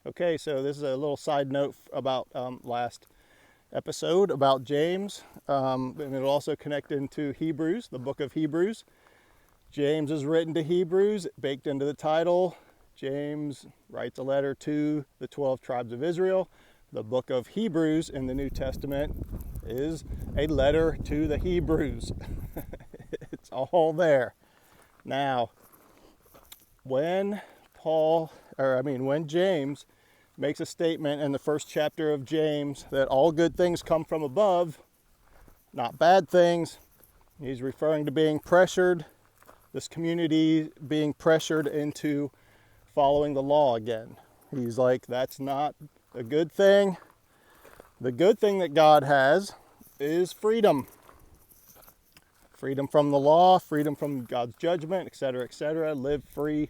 Okay, so this is a little side note about last episode about James, and it'll also connect into Hebrews, the book of Hebrews. James is written to Hebrews, baked into the title. James writes a letter to the 12 tribes of Israel. The book of Hebrews in the New Testament is a letter to the Hebrews. It's all there. Now, when James makes a statement in the first chapter of James that all good things come from above, not bad things, he's referring to being pressured, this community being pressured into following the law again. He's like, that's not a good thing. The good thing that God has is freedom. Freedom from the law, freedom from God's judgment, etc., etc. Live free.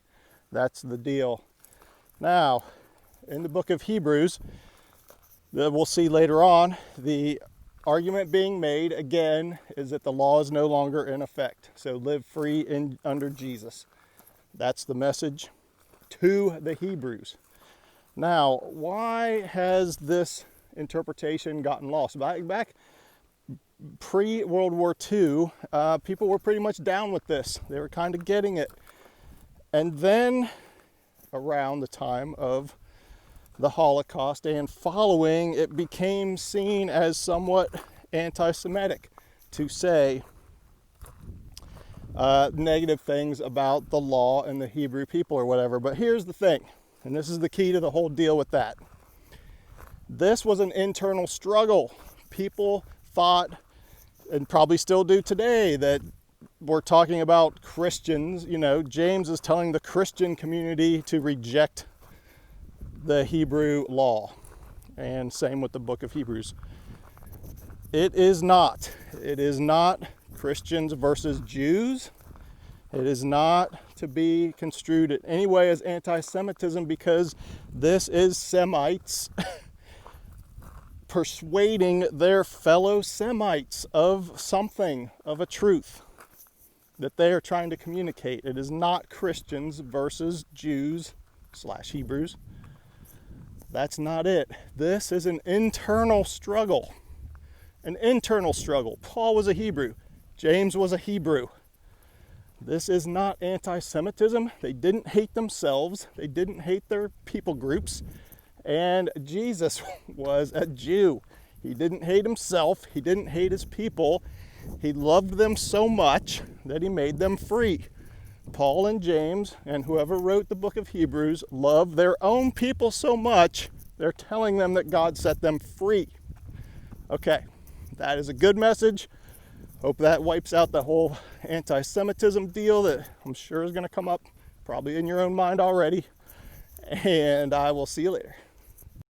That's the deal. Now, in the book of Hebrews, that we'll see later on, the argument being made again is that the law is no longer in effect. So live free under Jesus. That's the message to the Hebrews. Now, why has this interpretation gotten lost? Back pre-World War II, people were pretty much down with this. They were kind of getting it. And then around the time of the Holocaust and following, it became seen as somewhat anti-Semitic to say negative things about the law and the Hebrew people or whatever. But here's the thing, and this is the key to the whole deal with that. This was an internal struggle. People thought, and probably still do today, that we're talking about Christians. You know, James is telling the Christian community to reject the Hebrew law, and same with the book of Hebrews. It is not Christians versus Jews. It is not to be construed in any way as anti-Semitism, because this is Semites persuading their fellow Semites of something, of a truth that they are trying to communicate. It is not Christians versus Jews / Hebrews. That's not it. This is an internal struggle. An internal struggle. Paul was a Hebrew. James was a Hebrew. This is not anti-Semitism. They didn't hate themselves. They didn't hate their people groups. And Jesus was a Jew. He didn't hate himself. He didn't hate his people. He loved them so much that he made them free. Paul and James and whoever wrote the book of Hebrews loved their own people so much, they're telling them that God set them free. Okay, that is a good message. Hope that wipes out the whole anti-Semitism deal that I'm sure is going to come up probably in your own mind already. And I will see you later.